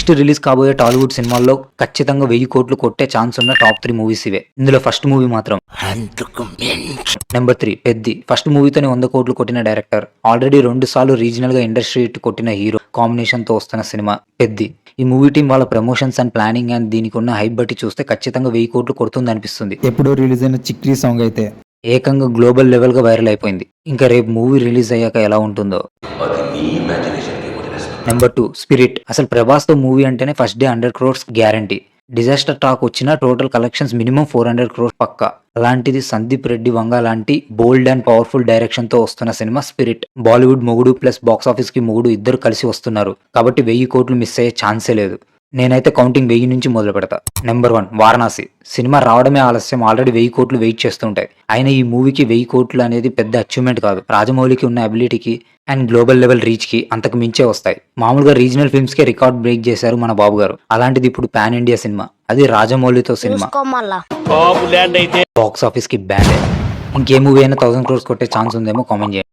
Next release కాబోయే టాలీవుడ్ సినిమాల్లో ఖచ్చితంగా 1000 కోట్లు కొట్టే ఛాన్స్ ఉన్న టాప్ 3 మూవీస్ ఇవే. ఇందులో ఫస్ట్ మూవీ మాత్రం నెంబర్ 3 పెద్ది. ఫస్ట్ మూవీతోనే 100 కోట్లు కొట్టిన డైరెక్టర్, ఆల్రెడీ 2 సార్లు రీజనల్ గా ఇండస్ట్రీ హిట్ కొట్టిన హీరో కాంబినేషన్ తో వస్తున్న సినిమా పెద్ది. ఈ మూవీ టీం వాళ్ళ ప్రమోషన్స్ అండ్ ప్లానింగ్ అండ్ దీనికి ఉన్న హైప్ బట్టి చూస్తే ఖచ్చితంగా 1000 కోట్లు కొడుతుంది అనిపిస్తుంది. ఎప్పుడో రిలీజ్ అయిన చిక్రీ సాంగ్ అయితే ఏకంగా గ్లోబల్ లెవెల్ గా వైరల్ అయిపోయింది. ఇంకా రేపు మూవీ రిలీజ్ అయ్యాక ఎలా ఉంటుందో. Number 2 spirit. అసలు ప్రభాస్ తో మూవీ అంటేనే first day 100 crores guarantee. Disaster talk వచ్చిన టోటల్ కలెక్షన్స్ మినిమం 400 crores పక్కా. అలాంటిది సందీప్ రెడ్డి వంగ లాంటి బోల్డ్ అండ్ పవర్ఫుల్ డైరెక్షన్ తో వస్తున్న సినిమా స్పిరిట్. బాలీవుడ్ మొగుడు ప్లస్ బాక్స్ ఆఫీస్ కి మొగుడు ఇద్దరు కలిసి వస్తున్నారు కాబట్టి 1000 కోట్లు మిస్ అయ్యే ఛాన్సే లేదు. నేనైతే కౌంటింగ్ 1000 నుంచి మొదలు పెడతా. నెంబర్ 1 వారణాసి. సినిమా రావడమే ఆలస్యం, ఆల్రెడీ 1000 కోట్లు వెయిట్ చేస్తుంటాయి. అయినా ఈ మూవీకి 1000 కోట్లు అనేది పెద్ద అచీవ్మెంట్ కాదు. రాజమౌళికి ఉన్న అబిలిటీకి అండ్ గ్లోబల్ లెవెల్ రీచ్ కి అంతకు మించే వస్తాయి. మామూలుగా రీజనల్ ఫిల్మ్స్ కే రికార్డ్ బ్రేక్ చేశారు మన బాబు గారు. అలాంటిది ఇప్పుడు పాన్ ఇండియా సినిమా, అది రాజమౌళితో సినిమా, బాక్స్ ఆఫీస్ కి బ్యాండ్. ఇంకే మూవీ అయినా 1000 crores కొట్టే ఛాన్స్ ఉందేమో కామెంట్ చేయండి.